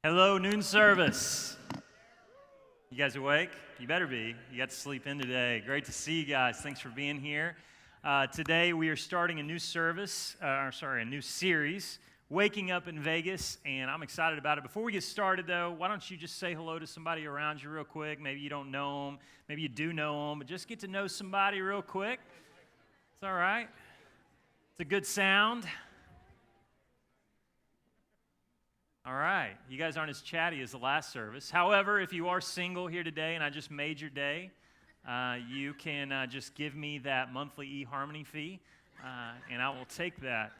Hello, noon service. You guys awake? You better be. You got to sleep in today. Great to see you guys. Thanks for being here. Today we are starting a new a new series, Waking Up in Vegas, and I'm excited about it. Before we get started, though, why don't you just say hello to somebody around you real quick? Maybe you don't know them. Maybe you do know them, but just get to know somebody real quick. It's all right. It's a good sound. All right, you guys aren't as chatty as the last service. However, if you are single here today and I just made your day, you can just give me that monthly eHarmony fee, and I will take that.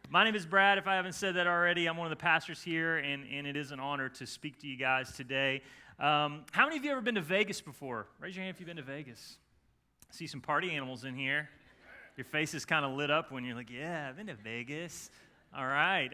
My name is Brad. If I haven't said that already, I'm one of the pastors here, and it is an honor to speak to you guys today. How many of you have ever been to Vegas before? Raise your hand if you've been to Vegas. I see some party animals in here. Your face is kind of lit up when you're like, yeah, I've been to Vegas. All right,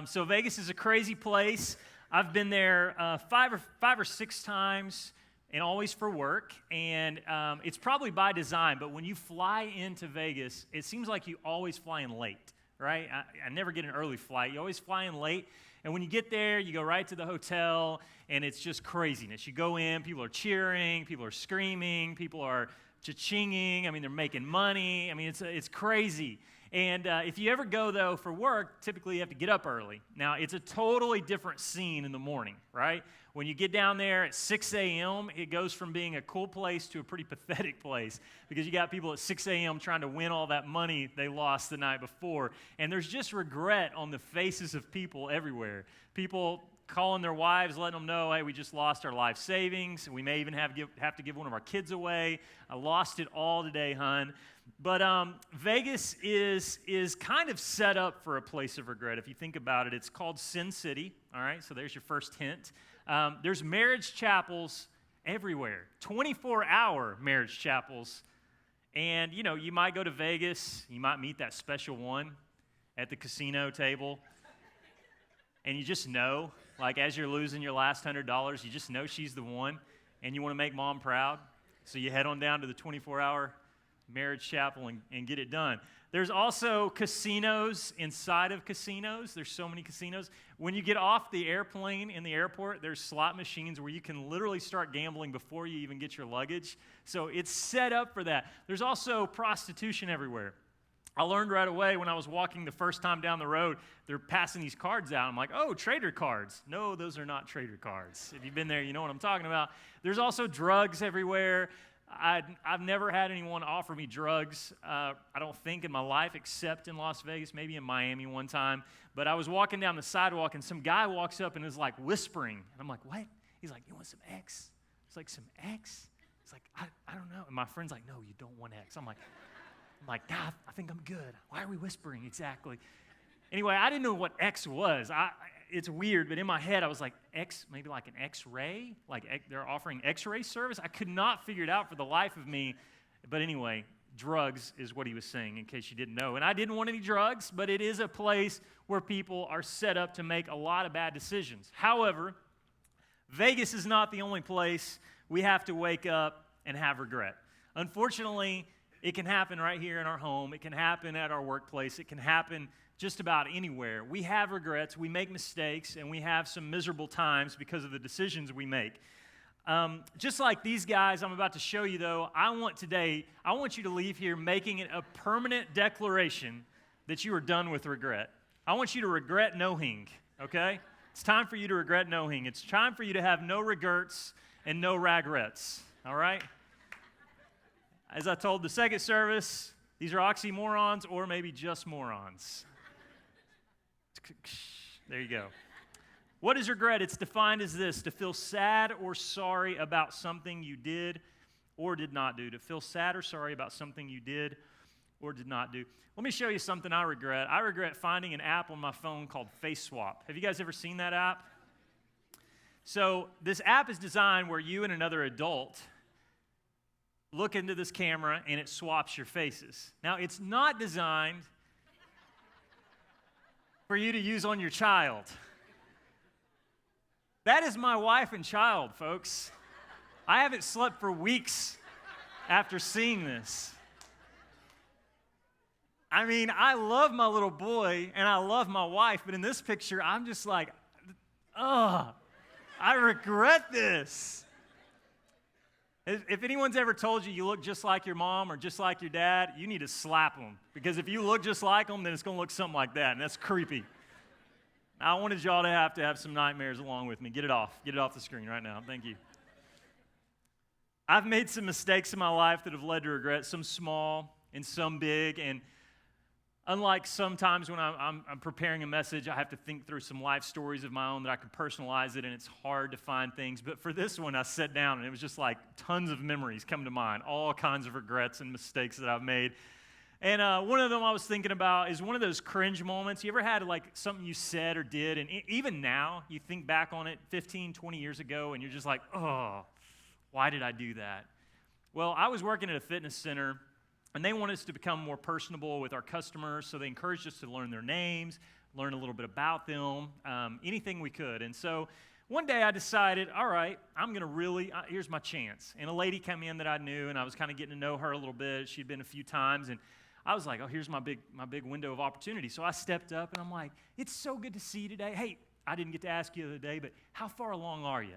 so Vegas is a crazy place. I've been there five or six times, and always for work, and it's probably by design, but when you fly into Vegas, it seems like you always fly in late, right? I never get an early flight. You always fly in late, and when you get there, you go right to the hotel, and it's just craziness. You go in, people are cheering, people are screaming, people are cha-chinging. I mean, they're making money. I mean, it's crazy. And if you ever go, though, for work, typically you have to get up early. Now, it's a totally different scene in the morning, right? When you get down there at 6 a.m., it goes from being a cool place to a pretty pathetic place because you got people at 6 a.m. trying to win all that money they lost the night before. And there's just regret on the faces of people everywhere. People calling their wives, letting them know, hey, we just lost our life savings. We may even have to give one of our kids away. I lost it all today, hon. But Vegas is kind of set up for a place of regret. If you think about it, it's called Sin City, all right? So there's your first hint. There's marriage chapels everywhere, 24-hour marriage chapels. And, you know, you might go to Vegas, you might meet that special one at the casino table, and you just know, like as you're losing your last $100, you just know she's the one, and you want to make mom proud. So you head on down to the 24-hour marriage chapel and get it done. There's also casinos inside of casinos. There's so many casinos. When you get off the airplane in the airport, there's slot machines where you can literally start gambling before you even get your luggage. So it's set up for that. There's also prostitution everywhere. I learned right away when I was walking the first time down the road, they're passing these cards out. I'm like, oh, trader cards. No, those are not trader cards. If you've been there, you know what I'm talking about. There's also drugs everywhere. I've never had anyone offer me drugs, I don't think, in my life, except in Las Vegas, maybe in Miami one time. But I was walking down the sidewalk, and some guy walks up and is like whispering. And I'm like, what? He's like, you want some X? It's like, some X? He's like, I don't know. And my friend's like, no, you don't want X. I'm like, nah, I think I'm good. Why are we whispering exactly? Anyway, I didn't know what X was. It's weird, but in my head, I was like, X, maybe like an X-ray? Like they're offering X-ray service? I could not figure it out for the life of me. But anyway, drugs is what he was saying, in case you didn't know. And I didn't want any drugs, but it is a place where people are set up to make a lot of bad decisions. However, Vegas is not the only place we have to wake up and have regret. Unfortunately, it can happen right here in our home. It can happen at our workplace. It can happen just about anywhere. We have regrets, we make mistakes, and we have some miserable times because of the decisions we make. Just like these guys I'm about to show you, though, I want you to leave here making it a permanent declaration that you are done with regret. I want you to regret nothing, okay? It's time for you to regret nothing. It's time for you to have no regrets and no regrets, all right? As I told the second service, these are oxymorons or maybe just morons. There you go. What is regret? It's defined as this: to feel sad or sorry about something you did or did not do. To feel sad or sorry about something you did or did not do. Let me show you something I regret. I regret finding an app on my phone called FaceSwap. Have you guys ever seen that app? So this app is designed where you and another adult look into this camera and it swaps your faces. Now, it's not designed for you to use on your child. That is my wife and child, folks. I haven't slept for weeks after seeing this. I mean, I love my little boy and I love my wife, but in this picture, I'm just like, ugh. I regret this. If anyone's ever told you look just like your mom or just like your dad, you need to slap them. Because if you look just like them, then it's going to look something like that, and that's creepy. I wanted y'all to have some nightmares along with me. Get it off. Get it off the screen right now. Thank you. I've made some mistakes in my life that have led to regret, some small and some big, and unlike sometimes when I'm preparing a message, I have to think through some life stories of my own that I could personalize it, and it's hard to find things. But for this one, I sat down, and it was just like tons of memories come to mind, all kinds of regrets and mistakes that I've made. And one of them I was thinking about is one of those cringe moments. You ever had like something you said or did, and even now, you think back on it 15, 20 years ago, and you're just like, oh, why did I do that? Well, I was working at a fitness center, and they want us to become more personable with our customers, so they encouraged us to learn their names, learn a little bit about them, anything we could. And so one day I decided, all right, I'm going to really, here's my chance. And a lady came in that I knew, and I was kind of getting to know her a little bit. She'd been a few times, and I was like, oh, here's my big window of opportunity. So I stepped up, and I'm like, it's so good to see you today. Hey, I didn't get to ask you the other day, but how far along are you?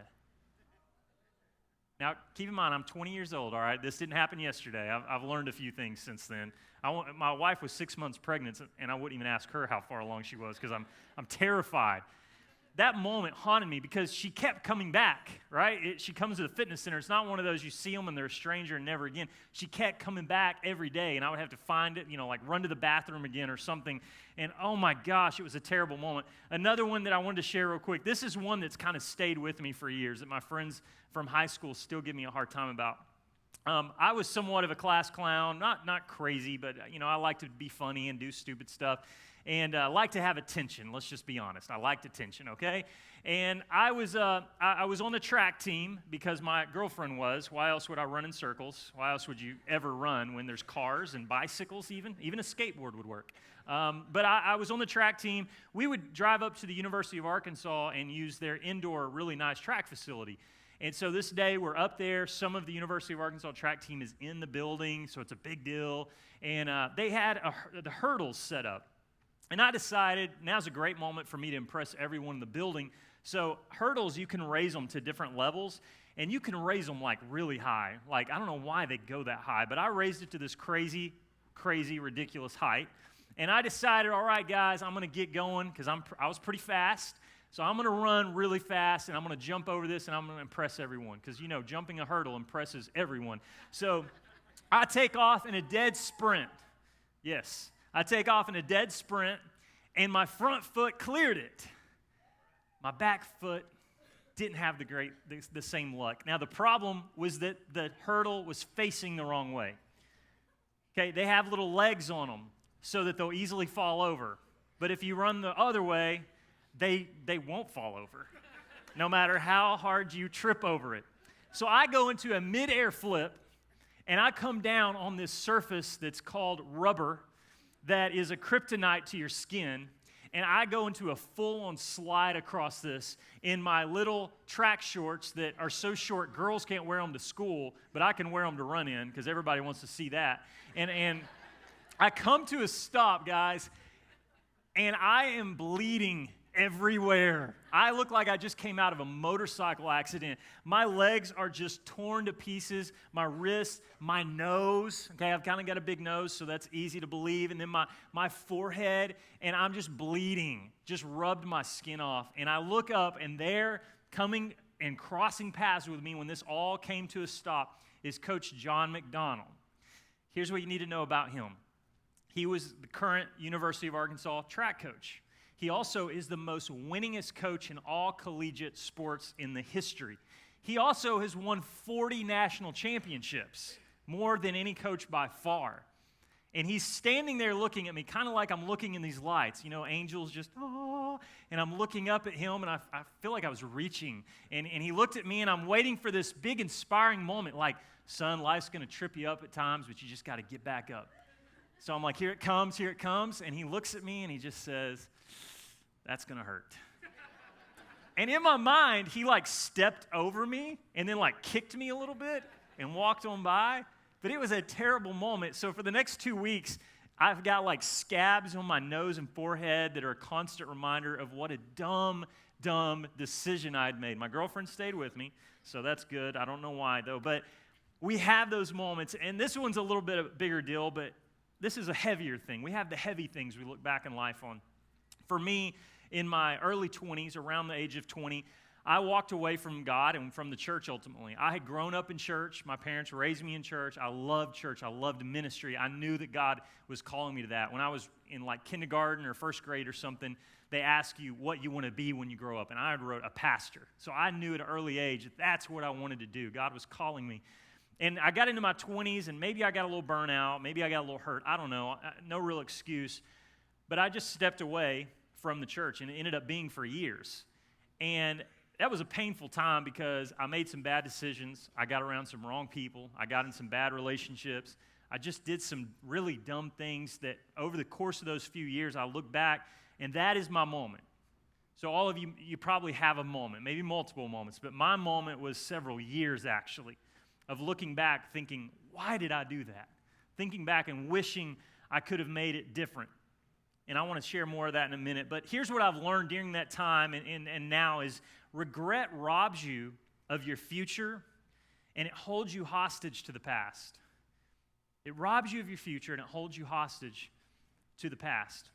Now, keep in mind, I'm 20 years old, all right? This didn't happen yesterday. I've learned a few things since then. My wife was 6 months pregnant, and I wouldn't even ask her how far along she was because I'm terrified. That moment haunted me because she kept coming back, right? She comes to the fitness center. It's not one of those you see them and they're a stranger and never again. She kept coming back every day, and I would have to find it, like run to the bathroom again or something. And oh my gosh, it was a terrible moment. Another one that I wanted to share real quick. This is one that's kind of stayed with me for years that my friends from high school still give me a hard time about. I was somewhat of a class clown, not crazy, but I like to be funny and do stupid stuff. And I like to have attention. Let's just be honest. I liked attention, okay? And I was on the track team because my girlfriend was. Why else would I run in circles? Why else would you ever run when there's cars and bicycles even? Even a skateboard would work. But I was on the track team. We would drive up to the University of Arkansas and use their indoor, really nice track facility. And so this day, we're up there. Some of the University of Arkansas track team is in the building, so it's a big deal. And they had the hurdles set up. And I decided now's a great moment for me to impress everyone in the building. So hurdles, you can raise them to different levels, and you can raise them like really high. Like, I don't know why they go that high, but I raised it to this crazy, ridiculous height. And I decided, all right, guys, I'm going to get going because I was pretty fast. So I'm going to run really fast, and I'm going to jump over this, and I'm going to impress everyone because, jumping a hurdle impresses everyone. So I take off in a dead sprint. Yes. I take off in a dead sprint, and my front foot cleared it. My back foot didn't have the same luck. Now, the problem was that the hurdle was facing the wrong way. Okay, they have little legs on them so that they'll easily fall over. But if you run the other way, they won't fall over, no matter how hard you trip over it. So I go into a mid-air flip, and I come down on this surface that's called rubber, that is a kryptonite to your skin, and I go into a full-on slide across this in my little track shorts that are so short girls can't wear them to school, but I can wear them to run in because everybody wants to see that. And I come to a stop, guys, and I am bleeding everywhere. I look like I just came out of a motorcycle accident. My legs are just torn to pieces. My wrists, my nose. Okay, I've kind of got a big nose, so that's easy to believe. And then my forehead, and I'm just bleeding. Just rubbed my skin off. And I look up, and there, coming and crossing paths with me when this all came to a stop, is Coach John McDonald. Here's what you need to know about him. He was the current University of Arkansas track coach. He also is the most winningest coach in all collegiate sports in the history. He also has won 40 national championships, more than any coach by far. And he's standing there looking at me, kind of like I'm looking in these lights. Angels just, oh, and I'm looking up at him, and I feel like I was reaching. And he looked at me, and I'm waiting for this big, inspiring moment, like, son, life's going to trip you up at times, but you just got to get back up. So I'm like, here it comes. And he looks at me, and he just says, that's going to hurt. And in my mind, he stepped over me and then kicked me a little bit and walked on by. But it was a terrible moment. So for the next 2 weeks, I've got like scabs on my nose and forehead that are a constant reminder of what a dumb decision I'd made. My girlfriend stayed with me, so that's good. I don't know why, though. But we have those moments, and this one's a little bit of a bigger deal, but this is a heavier thing. We have the heavy things we look back in life on. For me, in my early 20s, around the age of 20, I walked away from God and from the church ultimately. I had grown up in church. My parents raised me in church. I loved church. I loved ministry. I knew that God was calling me to that. When I was in like kindergarten or first grade or something, they ask you what you want to be when you grow up. And I wrote a pastor. So I knew at an early age that that's what I wanted to do. God was calling me. And I got into my 20s, and maybe I got a little burnout. Maybe I got a little hurt. I don't know. No real excuse. But I just stepped away from the church, and it ended up being for years. And that was a painful time because I made some bad decisions. I got around some wrong people. I got in some bad relationships. I just did some really dumb things that over the course of those few years, I look back, and that is my moment. So all of you, you probably have a moment, maybe multiple moments, but my moment was several years actually of looking back thinking, why did I do that? Thinking back and wishing I could have made it different. And I want to share more of that in a minute. But here's what I've learned during that time and now is regret robs you of your future, and it holds you hostage to the past. It robs you of your future, and it holds you hostage to the past.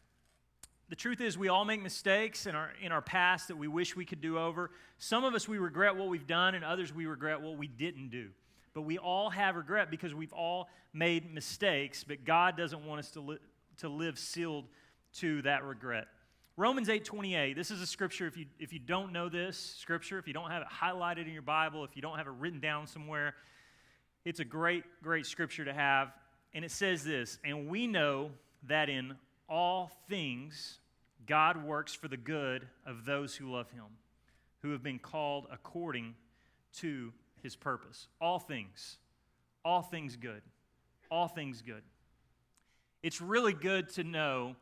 The truth is we all make mistakes in our past that we wish we could do over. Some of us, we regret what we've done, and others, we regret what we didn't do. But we all have regret because we've all made mistakes, but God doesn't want us to live sealed to that regret. Romans 8:28, this is a scripture, if you don't know this scripture, if you don't have it highlighted in your Bible, if you don't have it written down somewhere, it's a great scripture to have. And it says this, and we know that in all things God works for the good of those who love him, who have been called according to his purpose. All things good. All things good. It's really good to know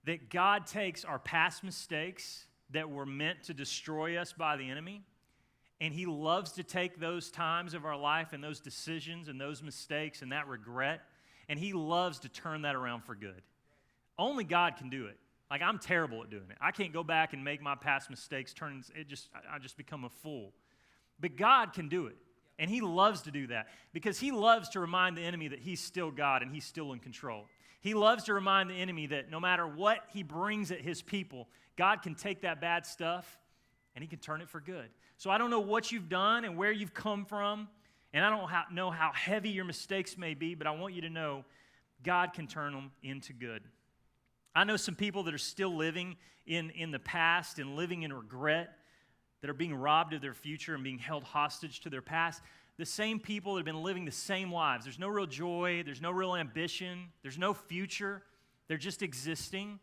that God takes our past mistakes that were meant to destroy us by the enemy, and he loves to take those times of our life and those decisions and those mistakes and that regret, and he loves to turn that around for good. Only God can do it. Like, I'm terrible at doing it. I can't go back and make my past mistakes I just become a fool. But God can do it, and he loves to do that because he loves to remind the enemy that he's still God and he's still in control. He loves to remind the enemy that no matter what he brings at his people, God can take that bad stuff and he can turn it for good. So I don't know what you've done and where you've come from, and I don't know how heavy your mistakes may be, but I want you to know God can turn them into good. I know some people that are still living in the past and living in regret, that are being robbed of their future and being held hostage to their past. The same people that have been living the same lives. There's no real joy. There's no real ambition. There's no future. They're just existing.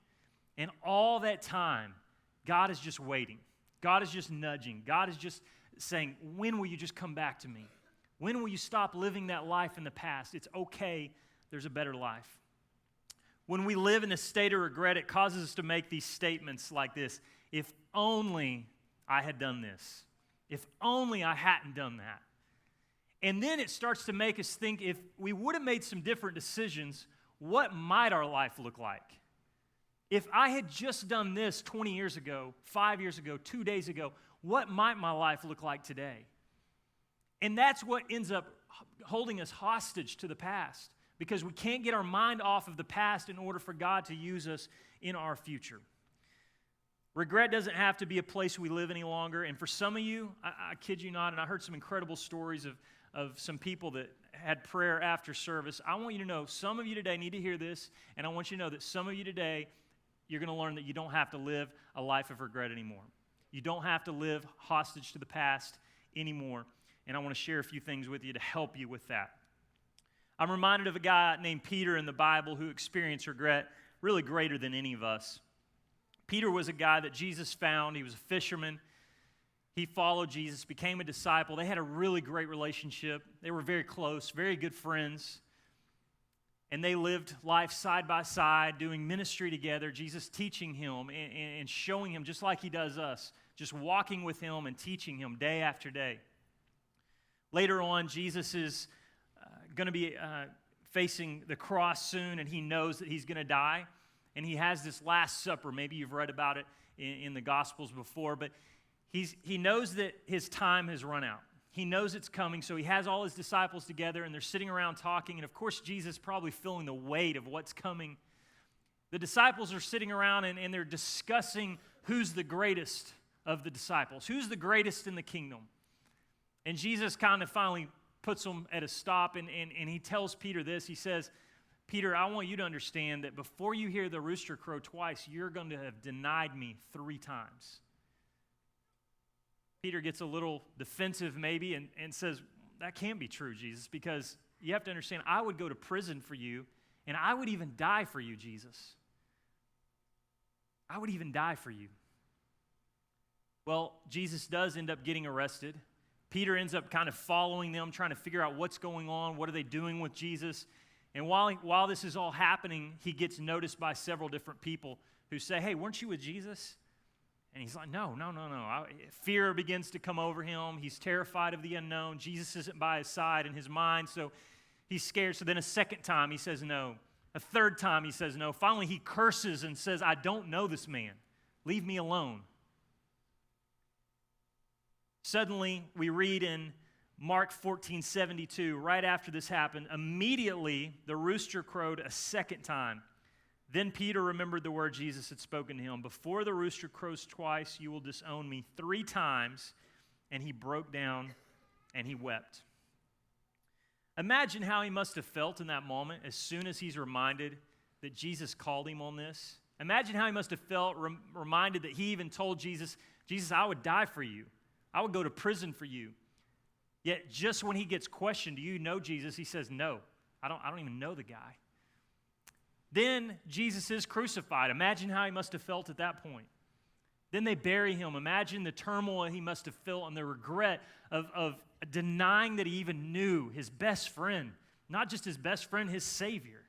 And all that time, God is just waiting. God is just nudging. God is just saying, when will you just come back to me? When will you stop living that life in the past? It's okay. There's a better life. When we live in a state of regret, it causes us to make these statements like this. If only I had done this. If only I hadn't done that. And then it starts to make us think, if we would have made some different decisions, what might our life look like? If I had just done this 20 years ago, 5 years ago, 2 days ago, what might my life look like today? And that's what ends up holding us hostage to the past, because we can't get our mind off of the past in order for God to use us in our future. Regret doesn't have to be a place we live any longer. And for some of you, I kid you not, and I heard some incredible stories of some people that had prayer after service. I want you to know, some of you today need to hear this, and I want you to know that some of you today, you're going to learn that you don't have to live a life of regret anymore. You don't have to live hostage to the past anymore. And I want to share a few things with you to help you with that. I'm reminded of a guy named Peter in the Bible who experienced regret really greater than any of us. Peter was a guy that Jesus found. He was a fisherman. He followed Jesus, became a disciple. They had a really great relationship. They were very close, very good friends. And they lived life side by side, doing ministry together, Jesus teaching him and showing him just like he does us, just walking with him and teaching him day after day. Later on, Jesus is going to be facing the cross soon, and he knows that he's going to die. And he has this Last Supper. Maybe you've read about it in the Gospels before, but he knows that his time has run out. He knows it's coming, so he has all his disciples together, and they're sitting around talking, and of course, Jesus probably feeling the weight of what's coming. The disciples are sitting around, and they're discussing who's the greatest of the disciples, who's the greatest in the kingdom. And Jesus kind of finally puts them at a stop, and he tells Peter this. He says, Peter, I want you to understand that before you hear the rooster crow twice, you're going to have denied me 3 times. Peter gets a little defensive maybe and says, that can't be true, Jesus, because you have to understand, I would go to prison for you, and I would even die for you, Jesus. I would even die for you. Well, Jesus does end up getting arrested. Peter ends up kind of following them, trying to figure out what's going on, what are they doing with Jesus. And while this is all happening, he gets noticed by several different people who say, hey, weren't you with Jesus? And he's like, no. Fear begins to come over him. He's terrified of the unknown. Jesus isn't by his side in his mind, so he's scared. So then a second time he says no. A third time he says no. Finally he curses and says, I don't know this man. Leave me alone. Suddenly we read in Mark 14:72, right after this happened, immediately the rooster crowed a second time. Then Peter remembered the word Jesus had spoken to him. Before the rooster crows twice, you will disown me 3 times. And he broke down and he wept. Imagine how he must have felt in that moment as soon as he's reminded that Jesus called him on this. Imagine how he must have felt reminded that he even told Jesus, Jesus, I would die for you. I would go to prison for you. Yet just when he gets questioned, do you know Jesus? He says, no, I don't even know the guy. Then Jesus is crucified. Imagine how he must have felt at that point. Then they bury him. Imagine the turmoil he must have felt and the regret of denying that he even knew his best friend. Not just his best friend, his Savior.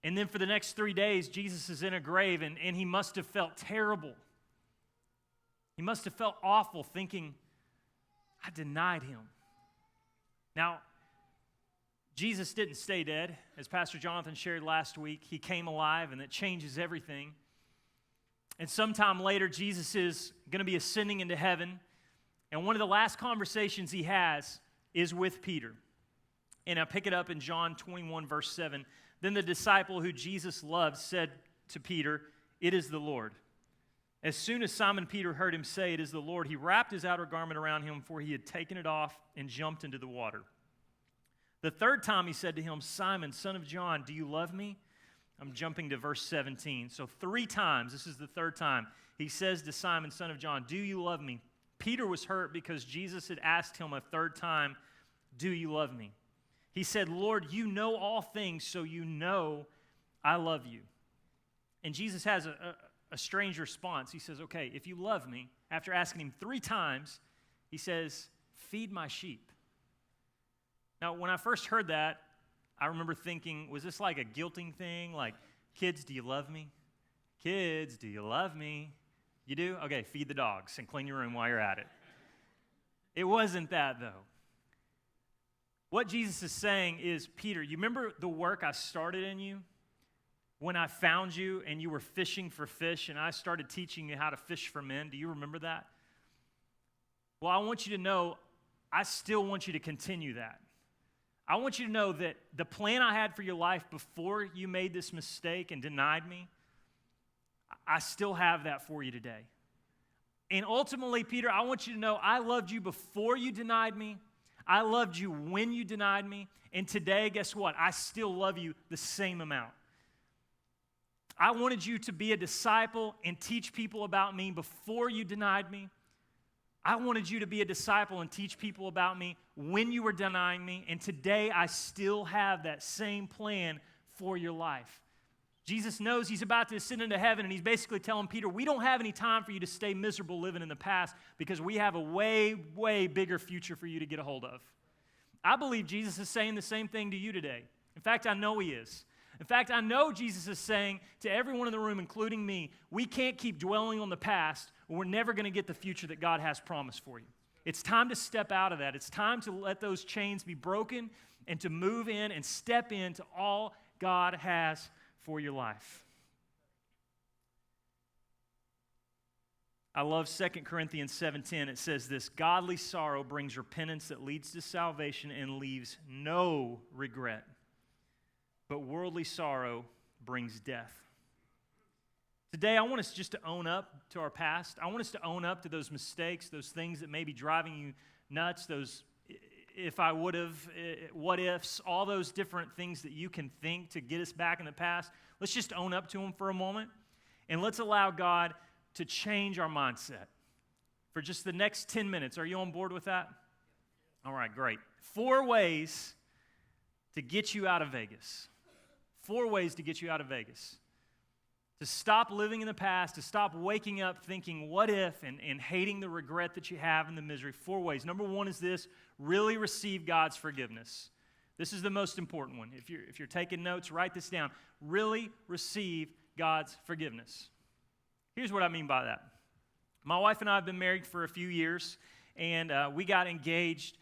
And then for the next 3 days, Jesus is in a grave, and he must have felt terrible. He must have felt awful thinking, I denied him. Now, Jesus didn't stay dead. As Pastor Jonathan shared last week, he came alive, and that changes everything. And sometime later, Jesus is going to be ascending into heaven, and one of the last conversations he has is with Peter. And I pick it up in John 21, verse 7. Then the disciple who Jesus loved said to Peter, it is the Lord. As soon as Simon Peter heard him say, it is the Lord, he wrapped his outer garment around him, for he had taken it off and jumped into the water. The third time he said to him, Simon, son of John, do you love me? I'm jumping to verse 17. So 3 times, this is the third time, he says to Simon, son of John, do you love me? Peter was hurt because Jesus had asked him a third time, do you love me? He said, Lord, you know all things, so you know I love you. And Jesus has a strange response. He says, okay, if you love me, after asking him 3 times, he says, feed my sheep. Now, when I first heard that, I remember thinking, was this like a guilting thing? Like, kids, do you love me? Kids, do you love me? You do? Okay, feed the dogs and clean your room while you're at it. It wasn't that, though. What Jesus is saying is, Peter, you remember the work I started in you? When I found you and you were fishing for fish and I started teaching you how to fish for men, do you remember that? Well, I want you to know, I still want you to continue that. I want you to know that the plan I had for your life before you made this mistake and denied me, I still have that for you today. And ultimately, Peter, I want you to know I loved you before you denied me. I loved you when you denied me. And today, guess what? I still love you the same amount. I wanted you to be a disciple and teach people about me before you denied me. I wanted you to be a disciple and teach people about me when you were denying me. And today, I still have that same plan for your life. Jesus knows he's about to ascend into heaven, and he's basically telling Peter, we don't have any time for you to stay miserable living in the past because we have a way, way bigger future for you to get a hold of. I believe Jesus is saying the same thing to you today. In fact, I know he is. In fact, I know Jesus is saying to everyone in the room, including me, we can't keep dwelling on the past, or we're never going to get the future that God has promised for you. It's time to step out of that. It's time to let those chains be broken and to move in and step into all God has for your life. I love 2 Corinthians 7:10. It says this, "Godly sorrow brings repentance that leads to salvation and leaves no regret. But worldly sorrow brings death." Today, I want us just to own up to our past. I want us to own up to those mistakes, those things that may be driving you nuts, those if I would have, what ifs, all those different things that you can think to get us back in the past. Let's just own up to them for a moment, and let's allow God to change our mindset for just the next 10 minutes. Are you on board with that? All right, great. 4 ways to get you out of Vegas. 4 ways to get you out of Vegas. To stop living in the past, to stop waking up thinking, what if, and hating the regret that you have and the misery. 4 ways. Number 1 is this, really receive God's forgiveness. This is the most important one. If you're taking notes, write this down. Really receive God's forgiveness. Here's what I mean by that. My wife and I have been married for a few years, and we got engaged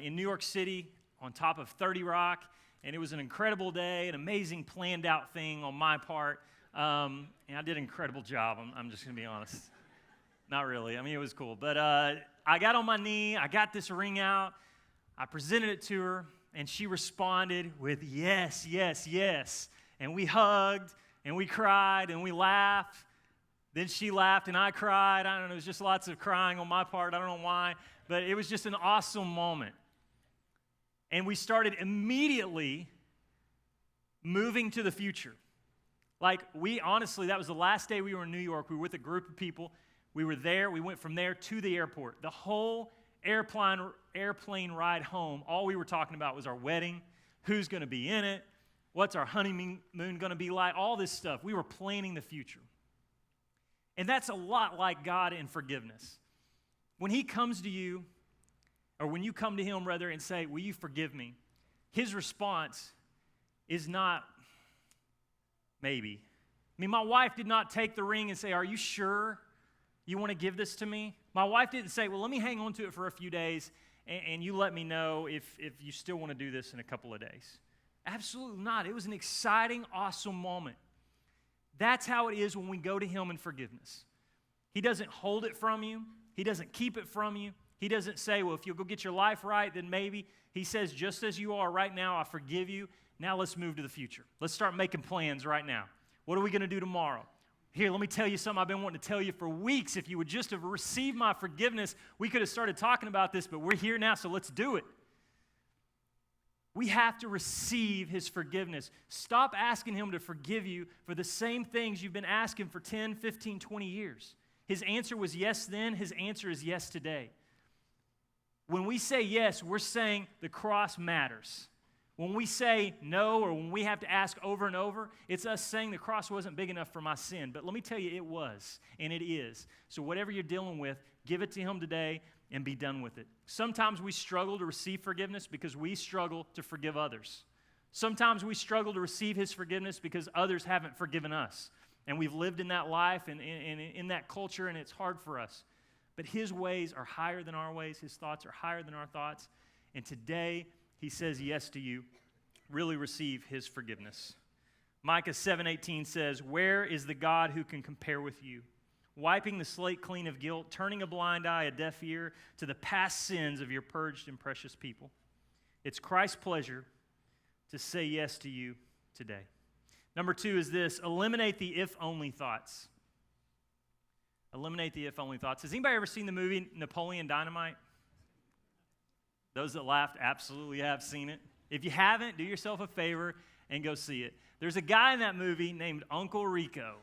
in New York City on top of 30 Rock, and it was an incredible day, an amazing planned out thing on my part. And I did an incredible job, I'm just going to be honest. Not really. I mean, it was cool. But I got on my knee. I got this ring out. I presented it to her, and she responded with yes, yes, yes. And we hugged, and we cried, and we laughed. Then she laughed, and I cried. I don't know. It was just lots of crying on my part. I don't know why. But it was just an awesome moment. And we started immediately moving to the future. Like, honestly, that was the last day we were in New York. We were with a group of people. We were there. We went from there to the airport. The whole airplane ride home, all we were talking about was our wedding, who's going to be in it, what's our honeymoon going to be like, all this stuff. We were planning the future. And that's a lot like God in forgiveness. When He comes to you, or when you come to Him, rather, and say, will you forgive me? His response is not maybe. I mean, my wife did not take the ring and say, are you sure you want to give this to me? My wife didn't say, well, let me hang on to it for a few days, and you let me know if you still want to do this in a couple of days. Absolutely not. It was an exciting, awesome moment. That's how it is when we go to Him in forgiveness. He doesn't hold it from you. He doesn't keep it from you. He doesn't say, well, if you'll go get your life right, then maybe. He says, just as you are right now, I forgive you. Now let's move to the future. Let's start making plans right now. What are we going to do tomorrow? Here, let me tell you something I've been wanting to tell you for weeks. If you would just have received my forgiveness, we could have started talking about this, but we're here now, so let's do it. We have to receive His forgiveness. Stop asking Him to forgive you for the same things you've been asking for 10, 15, 20 years. His answer was yes then. His answer is yes today. When we say yes, we're saying the cross matters. When we say no, or when we have to ask over and over, it's us saying the cross wasn't big enough for my sin. But let me tell you, it was, and it is. So whatever you're dealing with, give it to Him today and be done with it. Sometimes we struggle to receive forgiveness because we struggle to forgive others. Sometimes we struggle to receive His forgiveness because others haven't forgiven us. And we've lived in that life and in that culture, and it's hard for us. But His ways are higher than our ways. His thoughts are higher than our thoughts. And today, He says yes to you. Really receive His forgiveness. Micah 7:18 says, where is the God who can compare with you? Wiping the slate clean of guilt, turning a blind eye, a deaf ear to the past sins of your purged and precious people. It's Christ's pleasure to say yes to you today. Number 2 is this, eliminate the if-only thoughts. Eliminate the if-only thoughts. Has anybody ever seen the movie Napoleon Dynamite? Those that laughed absolutely have seen it. If you haven't, do yourself a favor and go see it. There's a guy in that movie named Uncle Rico.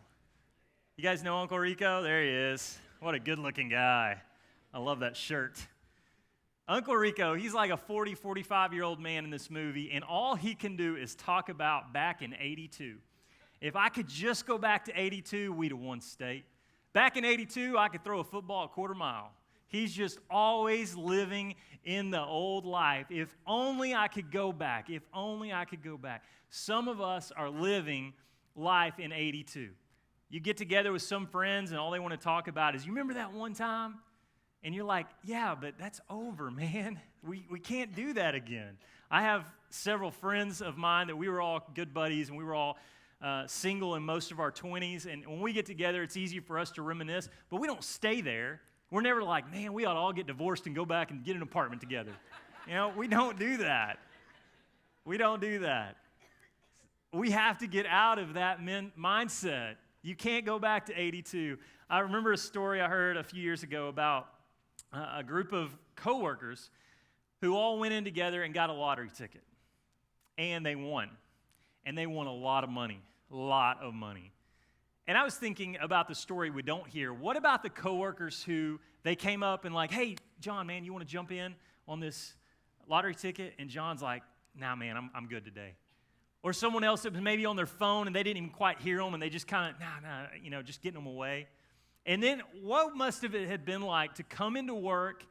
You guys know Uncle Rico? There he is. What a good-looking guy. I love that shirt. Uncle Rico, he's like a 40, 45-year-old man in this movie, and all he can do is talk about back in 82. If I could just go back to 82, we'd have won state. Back in 82, I could throw a football a quarter mile. He's just always living in the old life. If only I could go back. If only I could go back. Some of us are living life in 82. You get together with some friends and all they want to talk about is, you remember that one time? And you're like, yeah, but that's over, man. We can't do that again. I have several friends of mine that we were all good buddies, and we were all single in most of our 20s. And when we get together, it's easy for us to reminisce, but we don't stay there. We're never like, man, we ought to all get divorced and go back and get an apartment together. We don't do that. We don't do that. We have to get out of that mindset. You can't go back to 82. I remember a story I heard a few years ago about a group of coworkers who all went in together and got a lottery ticket. And they won. And they won a lot of money. And I was thinking about the story we don't hear. What about the coworkers who they came up and like, hey, John, man, you want to jump in on this lottery ticket? And John's like, nah, man, I'm good today. Or someone else that was maybe on their phone and they didn't even quite hear them and they just kind of, just getting them away. And then what must have it had been like to come into work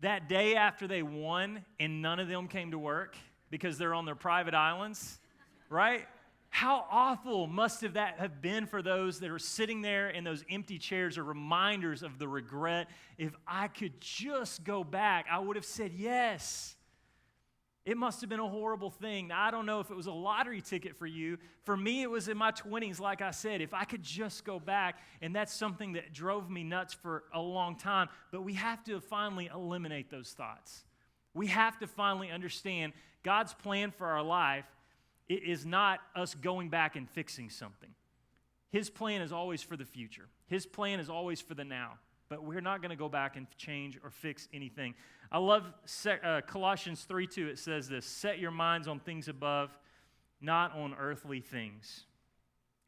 that day after they won and none of them came to work because they're on their private islands, right? How awful must that have been for those that are sitting there in those empty chairs, are reminders of the regret. If I could just go back, I would have said yes. It must have been a horrible thing. Now, I don't know if it was a lottery ticket for you. For me, it was in my 20s, like I said. If I could just go back, and that's something that drove me nuts for a long time. But we have to finally eliminate those thoughts. We have to finally understand God's plan for our life is not us going back and fixing something. His plan is always for the future. His plan is always for the now. But we're not going to go back and change or fix anything. I love Colossians 3:2. It says this, set your minds on things above, not on earthly things.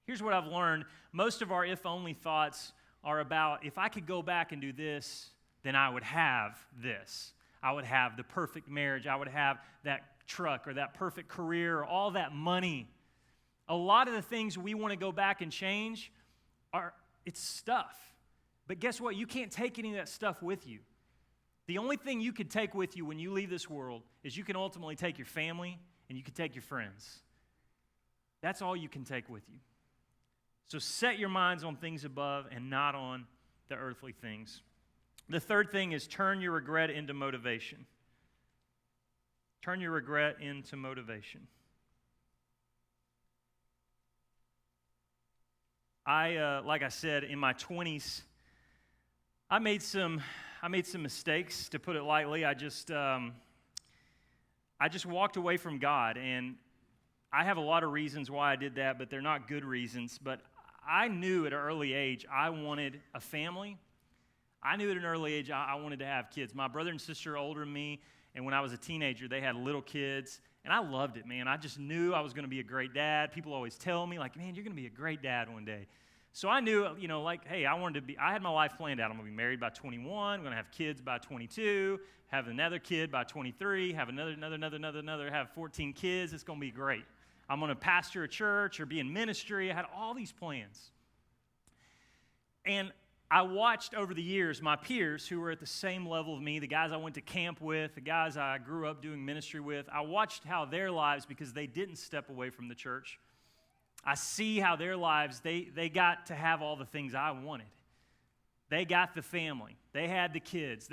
Here's what I've learned. Most of our if-only thoughts are about, if I could go back and do this, then I would have this. I would have the perfect marriage. I would have that truck or that perfect career or all that money. A lot of the things we want to go back and change it's stuff. But guess what? You can't take any of that stuff with you. The only thing you could take with you when you leave this world is you can ultimately take your family and you can take your friends. That's all you can take with you. So set your minds on things above and not on the earthly things. The third thing is turn your regret into motivation. Turn your regret into motivation. Like I said, in my 20s, I made some mistakes, to put it lightly. I just walked away from God, and I have a lot of reasons why I did that, but they're not good reasons. But I knew at an early age I wanted a family. I knew at an early age I wanted to have kids. My brother and sister are older than me, and when I was a teenager, they had little kids, and I loved it, man. I just knew I was going to be a great dad. People always tell me, like, man, you're going to be a great dad one day. So I knew, hey, I had my life planned out. I'm going to be married by 21. I'm going to have kids by 22, have another kid by 23, have another, have 14 kids. It's going to be great. I'm going to pastor a church or be in ministry. I had all these plans. And I watched over the years my peers who were at the same level of me, the guys I went to camp with, the guys I grew up doing ministry with. I watched how their lives, because they didn't step away from the church, I see how their lives, they got to have all the things I wanted. They got the family. They had the kids.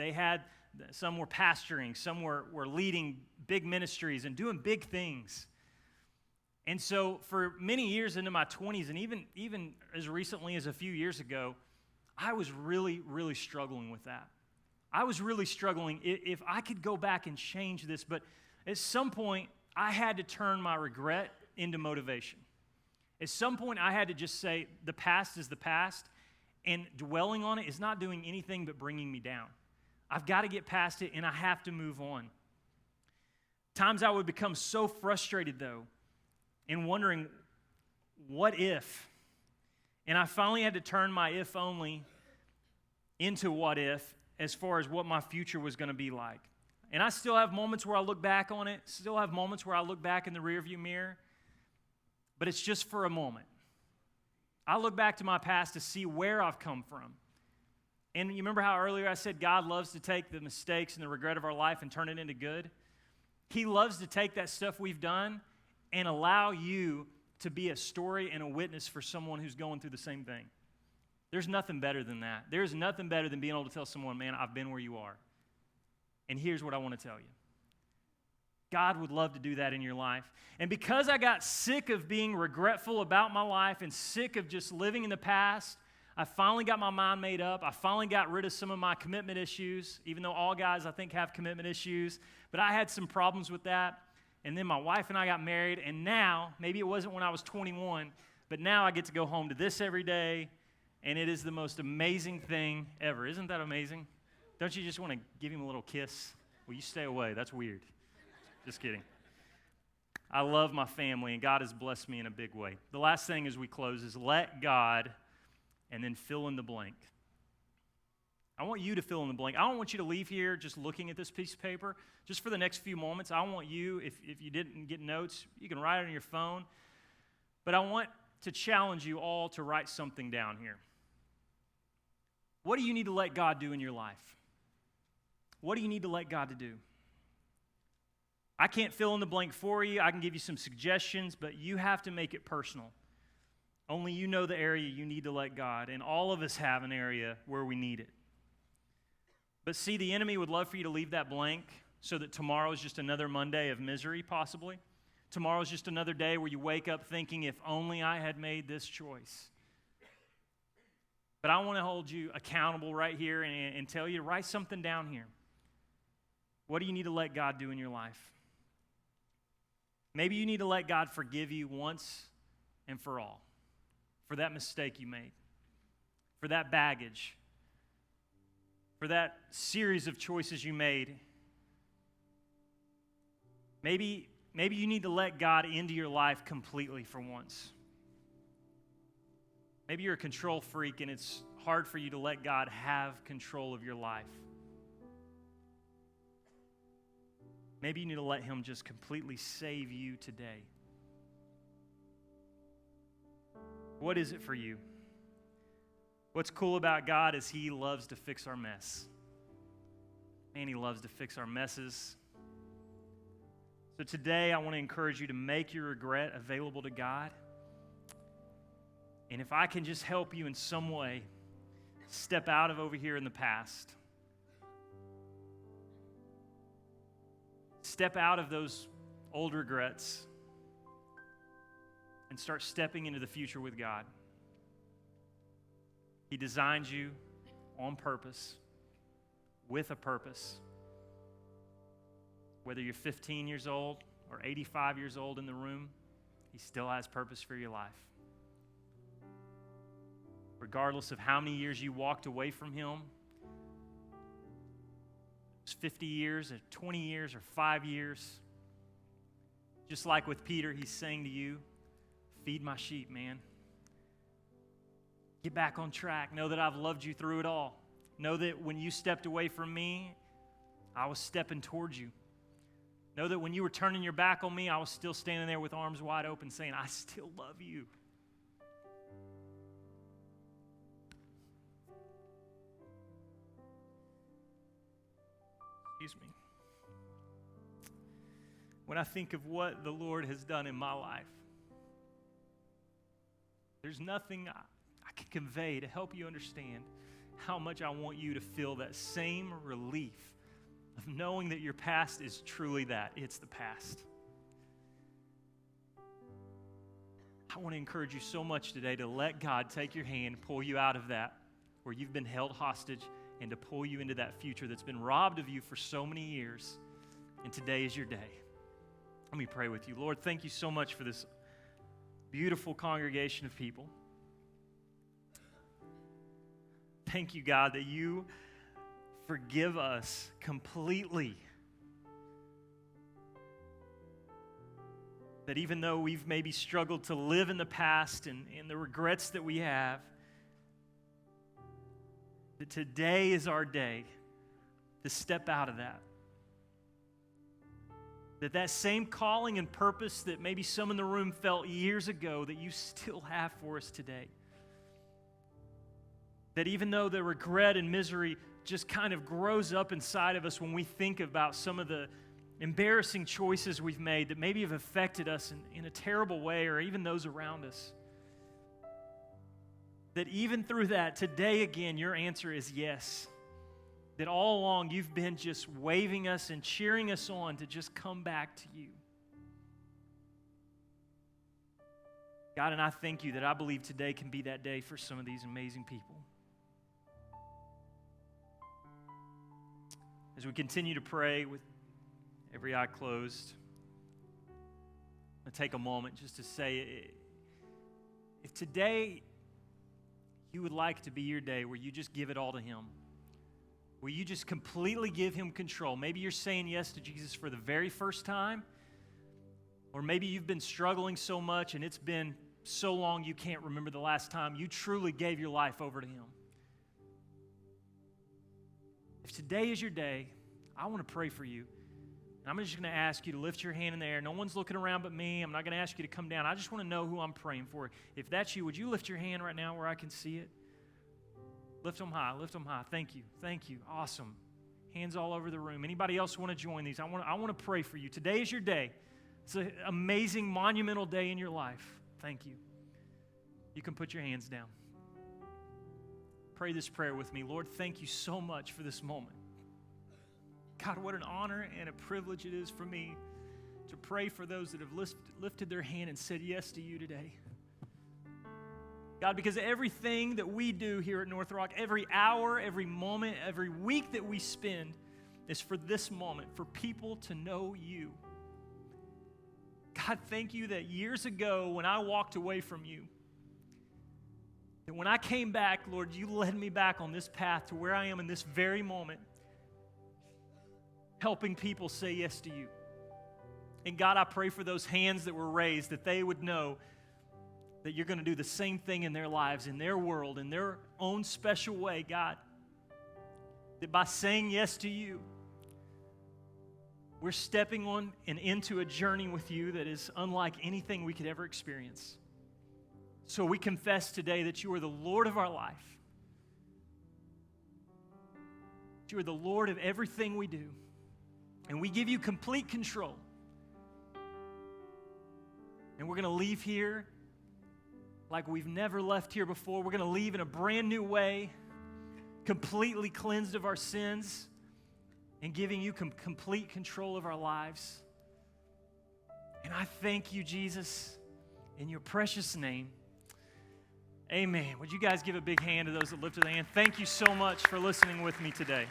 Some were pastoring. Some were leading big ministries and doing big things. And so for many years into my 20s, and even as recently as a few years ago, I was really, really struggling with that. I was really struggling if I could go back and change this, but at some point, I had to turn my regret into motivation. At some point, I had to just say, the past is the past, and dwelling on it is not doing anything but bringing me down. I've got to get past it, and I have to move on. Times I would become so frustrated, though, and wondering, what if? And I finally had to turn my if only into what if, as far as what my future was going to be like. And I still have moments where I look back on it, still have moments where I look back in the rearview mirror, but it's just for a moment. I look back to my past to see where I've come from. And you remember how earlier I said God loves to take the mistakes and the regret of our life and turn it into good? He loves to take that stuff we've done and allow you to be a story and a witness for someone who's going through the same thing. There's nothing better than that. There's nothing better than being able to tell someone, man, I've been where you are. And here's what I want to tell you. God would love to do that in your life. And because I got sick of being regretful about my life and sick of just living in the past, I finally got my mind made up. I finally got rid of some of my commitment issues, even though all guys, I think, have commitment issues. But I had some problems with that. And then my wife and I got married. And now, maybe it wasn't when I was 21, but now I get to go home to this every day. And it is the most amazing thing ever. Isn't that amazing? Don't you just want to give him a little kiss? Well, you stay away. That's weird. Just kidding. I love my family, and God has blessed me in a big way. The last thing as we close is let God, and then fill in the blank. I want you to fill in the blank. I don't want you to leave here just looking at this piece of paper. Just for the next few moments, I want you, if you didn't get notes, you can write it on your phone. But I want to challenge you all to write something down here. What do you need to let God do in your life? What do you need to let God to do? I can't fill in the blank for you. I can give you some suggestions, but you have to make it personal. Only you know the area you need to let God, and all of us have an area where we need it. But see, the enemy would love for you to leave that blank so that tomorrow is just another Monday of misery, possibly. Tomorrow is just another day where you wake up thinking, if only I had made this choice. But I want to hold you accountable right here and tell you to write something down here. What do you need to let God do in your life? Maybe you need to let God forgive you once and for all, for that mistake you made, for that baggage, for that series of choices you made. Maybe you need to let God into your life completely for once. Maybe you're a control freak and it's hard for you to let God have control of your life. Maybe you need to let Him just completely save you today. What is it for you? What's cool about God is He loves to fix our mess. Man, He loves to fix our messes. So today, I want to encourage you to make your regret available to God. And if I can just help you in some way, step out of over here in the past. Step out of those old regrets and start stepping into the future with God. He designed you on purpose, with a purpose. Whether you're 15 years old or 85 years old in the room, He still has purpose for your life. Regardless of how many years you walked away from Him, it's 50 years or 20 years or 5 years. Just like with Peter, He's saying to you, feed my sheep, man. Get back on track. Know that I've loved you through it all. Know that when you stepped away from me, I was stepping towards you. Know that when you were turning your back on me, I was still standing there with arms wide open saying, I still love you. Excuse me. When I think of what the Lord has done in my life, there's nothing I can convey to help you understand how much I want you to feel that same relief of knowing that your past is truly that. It's the past. I want to encourage you so much today to let God take your hand, pull you out of that, where you've been held hostage, and to pull you into that future that's been robbed of you for so many years. And today is your day. Let me pray with you. Lord, thank you so much for this beautiful congregation of people. Thank you, God, that you forgive us completely. That even though we've maybe struggled to live in the past and the regrets that we have, that today is our day to step out of that. That same calling and purpose that maybe some in the room felt years ago, that you still have for us today. That even though the regret and misery just kind of grows up inside of us when we think about some of the embarrassing choices we've made that maybe have affected us in a terrible way, or even those around us, that even through that, today again, your answer is yes. that all along you've been just waving us and cheering us on to just come back to you. God, and I thank you that I believe today can be that day for some of these amazing people. As we continue to pray with every eye closed, I'm going to take a moment just to say, if today you would like to be your day where you just give it all to Him, where you just completely give Him control. Maybe you're saying yes to Jesus for the very first time, or maybe you've been struggling so much and it's been so long you can't remember the last time you truly gave your life over to Him. If today is your day, I want to pray for you. And I'm just going to ask you to lift your hand in the air. No one's looking around but me. I'm not going to ask you to come down. I just want to know who I'm praying for. If that's you, would you lift your hand right now where I can see it? Lift them high. Lift them high. Thank you. Thank you. Awesome. Hands all over the room. Anybody else want to join these? I want to pray for you. Today is your day. It's an amazing, monumental day in your life. Thank you. You can put your hands down. Pray this prayer with me. Lord, thank you so much for this moment. God, what an honor and a privilege it is for me to pray for those that have lifted their hand and said yes to you today. God, because everything that we do here at North Rock, every hour, every moment, every week that we spend is for this moment, for people to know you. God, thank you that years ago when I walked away from you, that when I came back, Lord, you led me back on this path to where I am in this very moment, helping people say yes to you. And God, I pray for those hands that were raised, that they would know that you're going to do the same thing in their lives, in their world, in their own special way, God. That by saying yes to you, we're stepping on and into a journey with you that is unlike anything we could ever experience. So we confess today that you are the Lord of our life. That you are the Lord of everything we do. And we give you complete control. And we're going to leave here like we've never left here before. We're going to leave in a brand new way, completely cleansed of our sins, and giving you complete control of our lives. And I thank you, Jesus, in your precious name. Amen. Would you guys give a big hand to those that lifted their hand? Thank you so much for listening with me today.